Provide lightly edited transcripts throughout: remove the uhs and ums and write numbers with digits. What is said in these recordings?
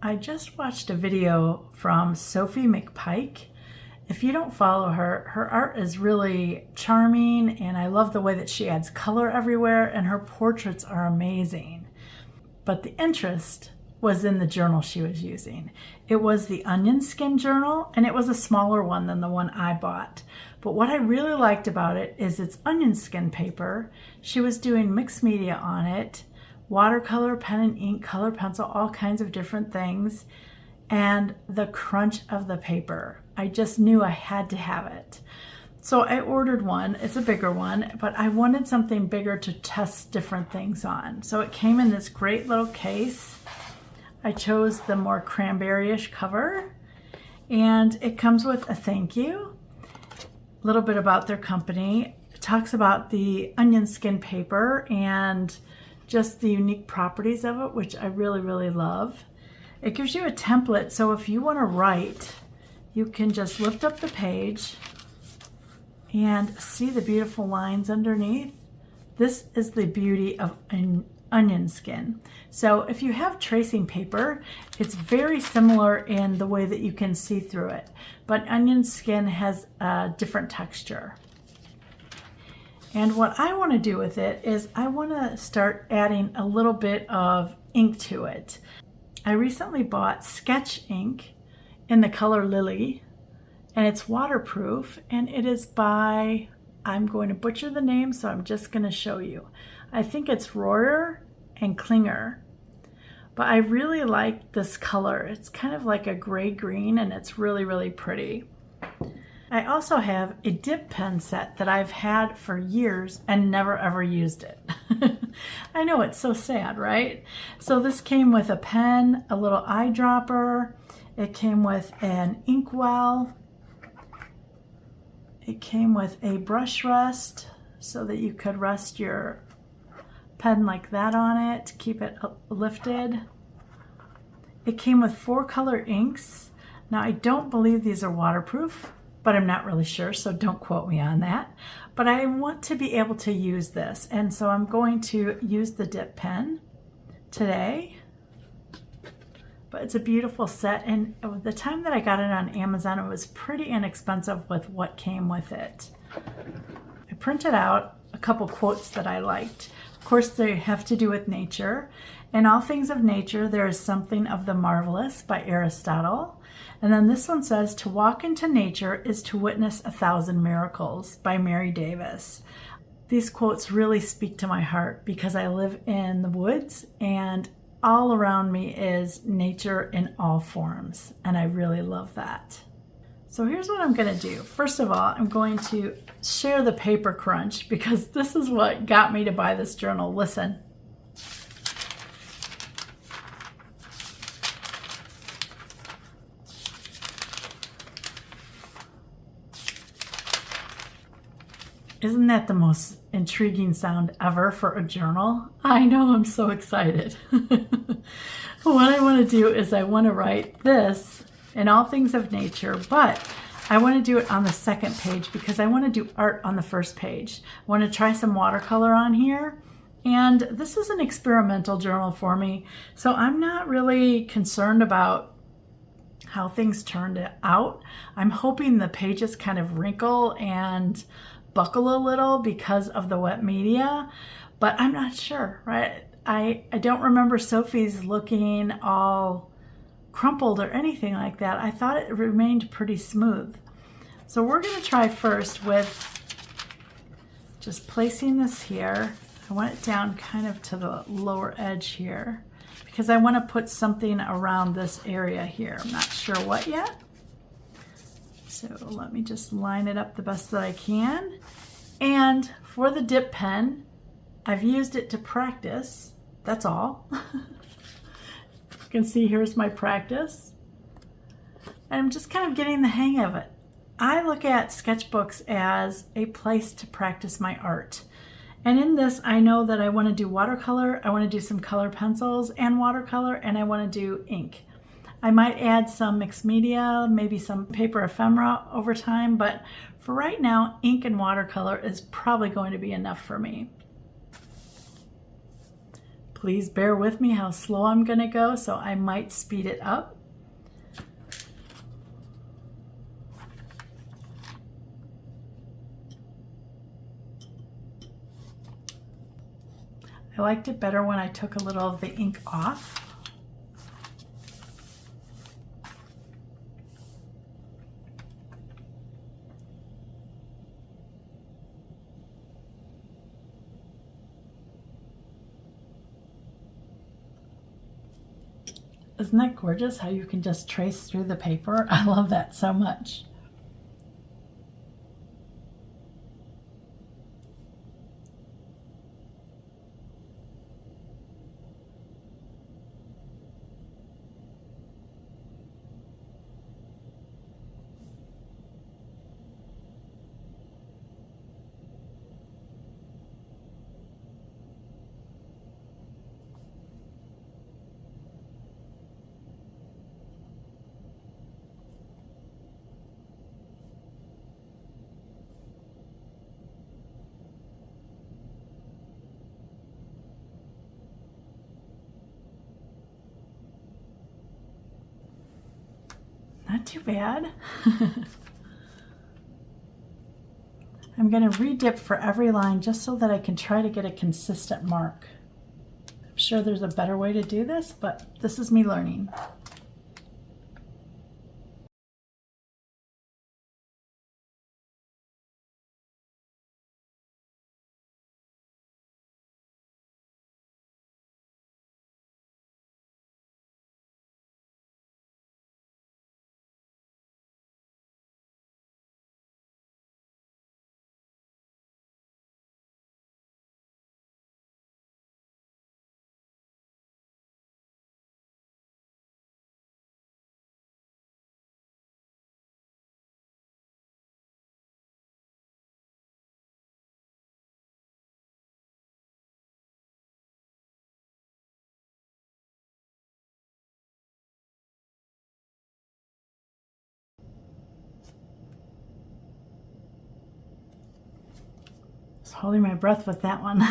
I just watched a video from Sophie McPike. If you don't follow her, her art is really charming and I love the way that she adds color everywhere and her portraits are amazing. But the interest was in the journal she was using. It was the onion skin journal and it was a smaller one than the one I bought. But what I really liked about it is it's onion skin paper. She was doing mixed media on it, watercolor, pen and ink, color pencil, all kinds of different things. And the crunch of the paper, I just knew I had to have it. So I ordered one. It's a bigger one, but I wanted something bigger to test different things on. So it came in this great little case. I chose the more cranberry-ish cover, and it comes with a thank you, a little bit about their company. It talks about the onion skin paper and just the unique properties of it, which I really, really love. It gives you a template, so if you want to write, you can just lift up the page and see the beautiful lines underneath. This is the beauty of onion skin. So if you have tracing paper, it's very similar in the way that you can see through it, but onion skin has a different texture. And what I want to do with it is I want to start adding a little bit of ink to it. I recently bought sketch ink in the color Lily, and it's waterproof, and it is by, I'm going to butcher the name, so I'm just going to show you. I think it's Royer and Klinger, but I really like this color. It's kind of like a gray-green, and it's really, really pretty. I also have a dip pen set that I've had for years and never ever used it. I know, it's so sad, right? So this came with a pen, a little eyedropper. It came with an inkwell. It came with a brush rest so that you could rest your pen like that on it, keep it lifted. It came with 4 color inks. Now I don't believe these are waterproof, but I'm not really sure, so don't quote me on that. But I want to be able to use this, and so I'm going to use the dip pen today. But it's a beautiful set, and the time that I got it on Amazon, it was pretty inexpensive with what came with it. I printed out a couple quotes that I liked. Of course, they have to do with nature. In all things of nature, there is something of the marvelous by Aristotle. And then this one says, to walk into nature is to witness 1,000 miracles by Mary Davis. These quotes really speak to my heart because I live in the woods and all around me is nature in all forms, and I really love that. So here's what I'm going to do. First of all, I'm going to share the paper crunch because this is what got me to buy this journal. Listen. Isn't that the most intriguing sound ever for a journal? I know, I'm so excited. What I want to do is I want to write this in all things of nature, but I want to do it on the second page because I want to do art on the first page. I want to try some watercolor on here. And this is an experimental journal for me, so I'm not really concerned about how things turned out. I'm hoping the pages kind of wrinkle and buckle a little because of the wet media, but I'm not sure, right? I don't remember Sophie's looking all crumpled or anything like that. I thought it remained pretty smooth. So we're going to try first with just placing this here. I want it down kind of to the lower edge here because I want to put something around this area here. I'm not sure what yet. So let me just line it up the best that I can. And for the dip pen, I've used it to practice. That's all. You can see here's my practice. And I'm just kind of getting the hang of it. I look at sketchbooks as a place to practice my art. And in this, I know that I want to do watercolor, I want to do some color pencils and watercolor, and I want to do ink. I might add some mixed media, maybe some paper ephemera over time, but for right now, ink and watercolor is probably going to be enough for me. Please bear with me how slow I'm gonna go, so I might speed it up. I liked it better when I took a little of the ink off. Isn't that gorgeous how you can just trace through the paper? I love that so much. Not too bad. I'm going to re-dip for every line just so that I can try to get a consistent mark. I'm sure there's a better way to do this, but this is me learning. I was holding my breath with that one.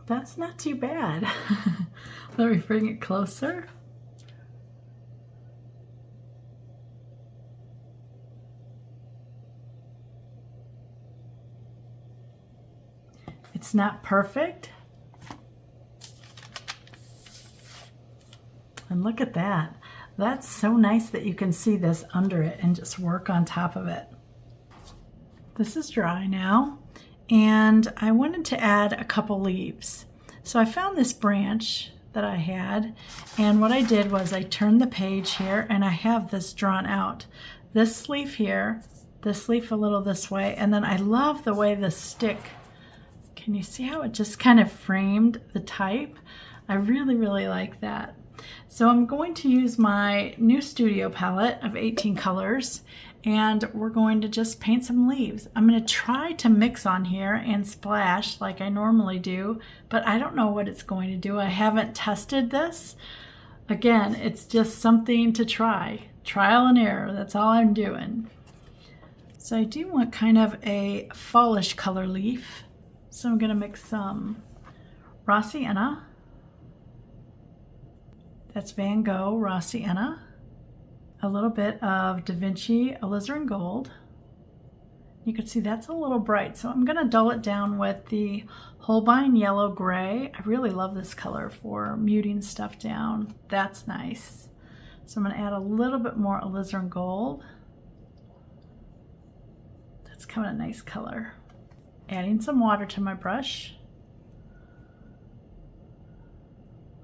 That's not too bad. Let me bring it closer. It's not perfect. And look at that. That's so nice that you can see this under it and just work on top of it. This is dry now, and I wanted to add a couple leaves. So I found this branch that I had, and what I did was I turned the page here and I have this drawn out. This leaf here, this leaf a little this way, and then I love the way the stick, can you see how it just kind of framed the type? I really, really like that. So I'm going to use my new studio palette of 18 colors, and we're going to just paint some leaves. I'm going to try to mix on here and splash like I normally do, but I don't know what it's going to do. I haven't tested this. Again, it's just something to try. Trial and error, that's all I'm doing. So I do want kind of a fallish color leaf. So I'm going to mix some raw sienna. That's Van Gogh raw sienna. a little bit of Da Vinci alizarin gold. You can see that's a little bright, so I'm going to dull it down with the Holbein yellow gray. I really love this color for muting stuff down. That's nice. So I'm going to add a little bit more alizarin gold. That's kind of a nice color. Adding some water to my brush.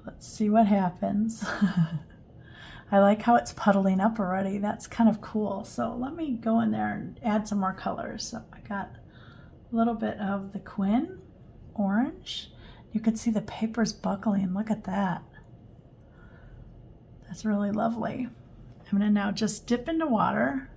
Let's see what happens. I like how it's puddling up already. That's kind of cool. So let me go in there and add some more colors. So I got a little bit of the Quin orange. You can see the paper's buckling. Look at that. That's really lovely. I'm going to now just dip into water.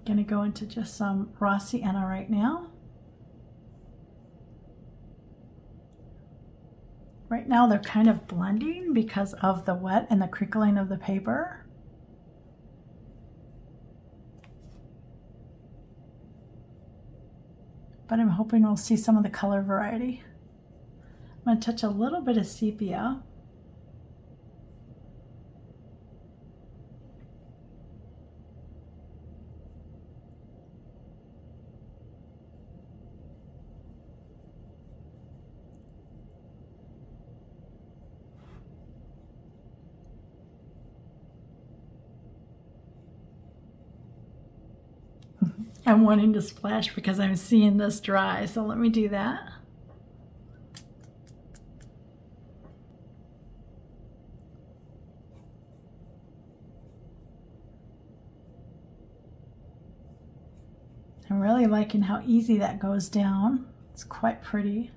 Going to go into just some raw sienna right now. Right now they're kind of blending because of the wet and the crinkling of the paper. But I'm hoping we'll see some of the color variety. I'm going to touch a little bit of sepia. I'm wanting to splash because I'm seeing this dry, so let me do that. I'm really liking how easy that goes down. It's quite pretty.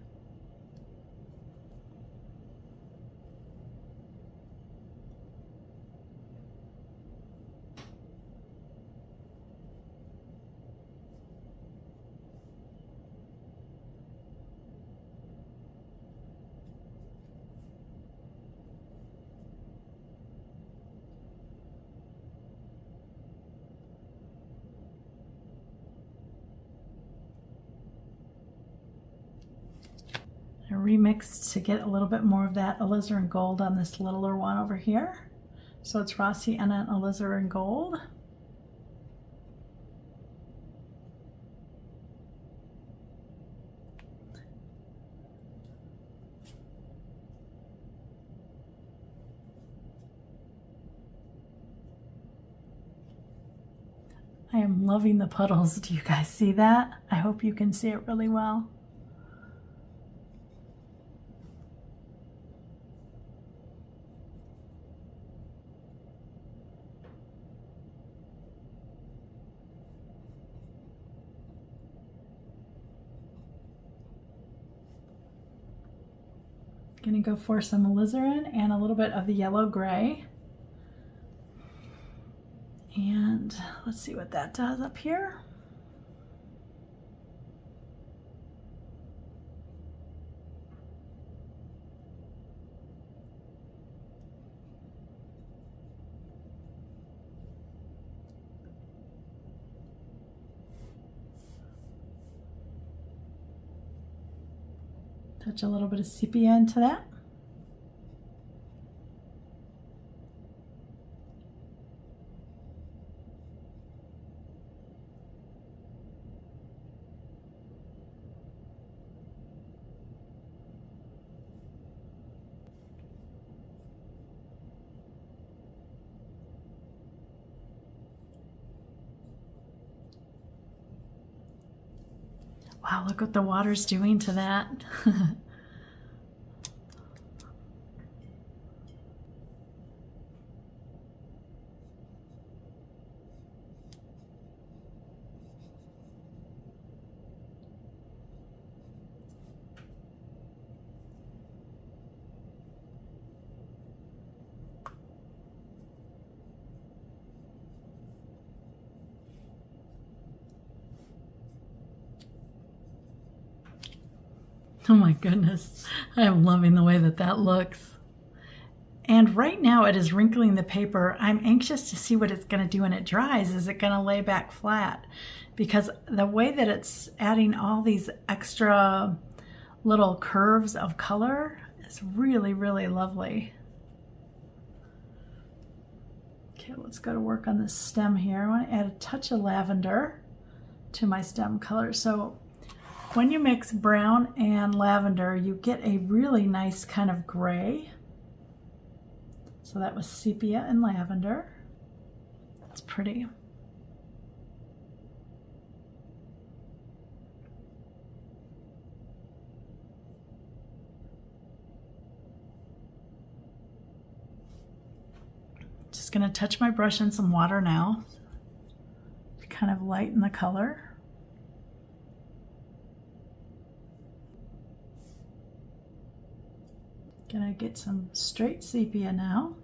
I remixed to get a little bit more of that alizarin gold on this littler one over here. So it's raw sienna and alizarin gold. I am loving the puddles. Do you guys see that? I hope you can see it really well. Gonna go for some alizarin and a little bit of the yellow gray. And let's see what that does up here. Touch a little bit of sepia into that. Wow, look what the water's doing to that. Oh my goodness, I am loving the way that that looks. And right now it is wrinkling the paper. I'm anxious to see what it's going to do when it dries. Is it going to lay back flat? Because the way that it's adding all these extra little curves of color is really, really lovely. Okay, let's go to work on this stem here. I want to add a touch of lavender to my stem color. So when you mix brown and lavender, you get a really nice kind of gray. So that was sepia and lavender. That's pretty. Just going to touch my brush in some water now to kind of lighten the color. Gonna get some straight sepia now.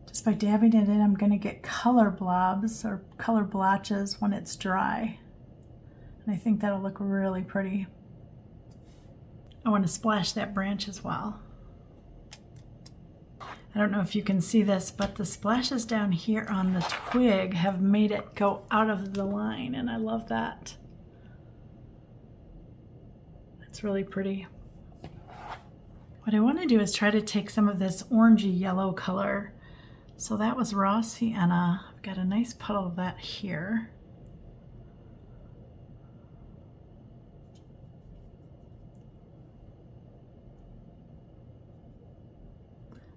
Just by dabbing it in, I'm gonna get color blobs or color blotches when it's dry. And I think that'll look really pretty. I want to splash that branch as well. I don't know if you can see this, but the splashes down here on the twig have made it go out of the line, and I love that. It's really pretty. What I want to do is try to take some of this orangey yellow color. So that was raw sienna. I've got a nice puddle of that here.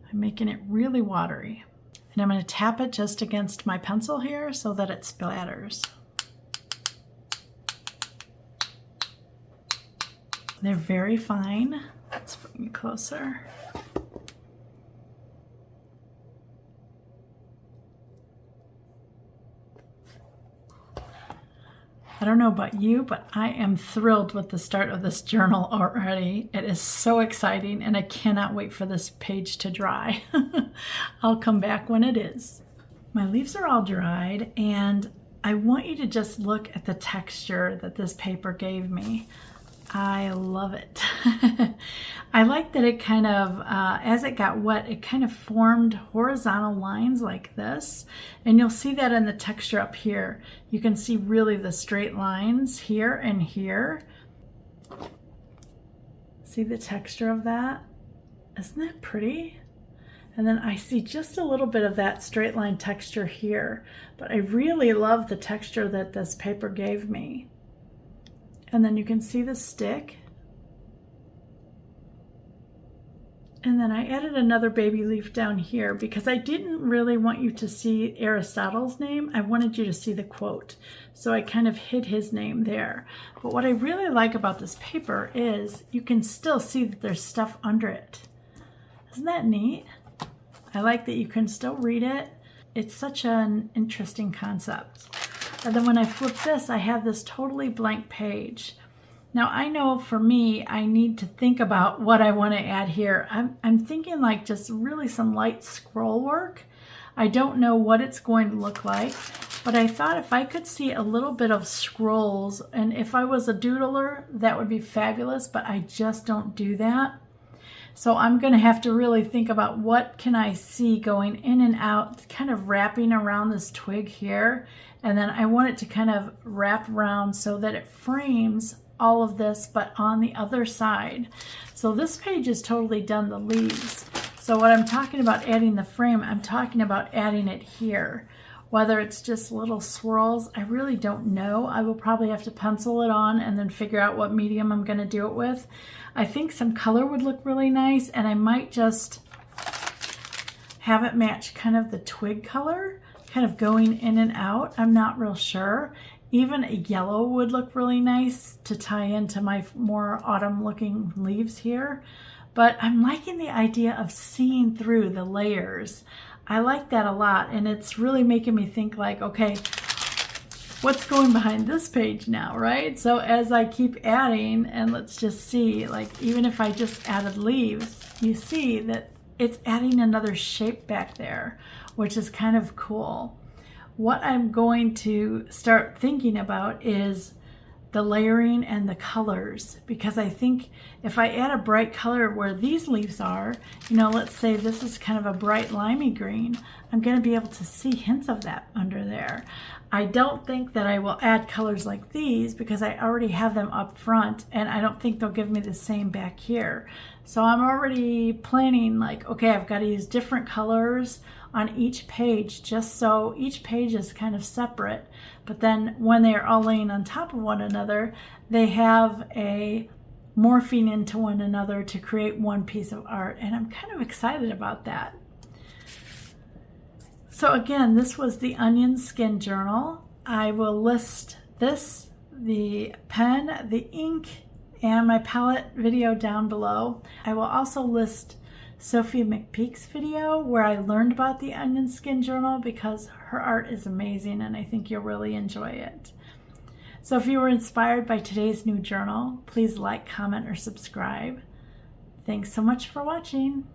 I'm making it really watery. And I'm going to tap it just against my pencil here so that it splatters. They're very fine. Let's bring it closer. I don't know about you, but I am thrilled with the start of this journal already. It is so exciting, and I cannot wait for this page to dry. I'll come back when it is. My leaves are all dried, and I want you to just look at the texture that this paper gave me. I love it. I like that it kind of, as it got wet, it kind of formed horizontal lines like this. And you'll see that in the texture up here. You can see really the straight lines here and here. See the texture of that? Isn't that pretty? And then I see just a little bit of that straight line texture here. But I really love the texture that this paper gave me. And then you can see the stick. And then I added another baby leaf down here because I didn't really want you to see Aristotle's name. I wanted you to see the quote. So I kind of hid his name there. But what I really like about this paper is you can still see that there's stuff under it. Isn't that neat? I like that you can still read it. It's such an interesting concept. And then when I flip this, I have this totally blank page. Now I know for me, I need to think about what I want to add here. I'm thinking like just really some light scroll work. I don't know what it's going to look like, but I thought if I could see a little bit of scrolls, and if I was a doodler, that would be fabulous, but I just don't do that. So I'm going to have to really think about what can I see going in and out, kind of wrapping around this twig here. And then I want it to kind of wrap around so that it frames all of this, but on the other side. So this page is totally done the leaves. So what I'm talking about adding the frame, I'm talking about adding it here. Whether it's just little swirls, I really don't know. I will probably have to pencil it on and then figure out what medium I'm going to do it with. I think some color would look really nice, and I might just have it match kind of the twig color, kind of going in and out. I'm not real sure. Even a yellow would look really nice to tie into my more autumn looking leaves here. But I'm liking the idea of seeing through the layers. I like that a lot, and it's really making me think like, okay, what's going behind this page now, right? So as I keep adding, and let's just see, like even if I just added leaves, you see that it's adding another shape back there, which is kind of cool. what I'm going to start thinking about is the layering and the colors, because I think if I add a bright color where these leaves are, let's say this is kind of a bright limey green, I'm going to be able to see hints of that under there. I don't think that I will add colors like these because I already have them up front, and I don't think they'll give me the same back here. So I'm already planning like, okay, I've got to use different colors on each page, just so each page is kind of separate, but then when they are all laying on top of one another, they have a morphing into one another to create one piece of art, and I'm kind of excited about that. So again, this was the Onion Skin Journal. I will list this, the pen, the ink, and my palette video down below. I will also list Sophie McPeak's video where I learned about the Onion Skin Journal, because her art is amazing and I think you'll really enjoy it. So if you were inspired by today's new journal, please like, comment, or subscribe. Thanks so much for watching.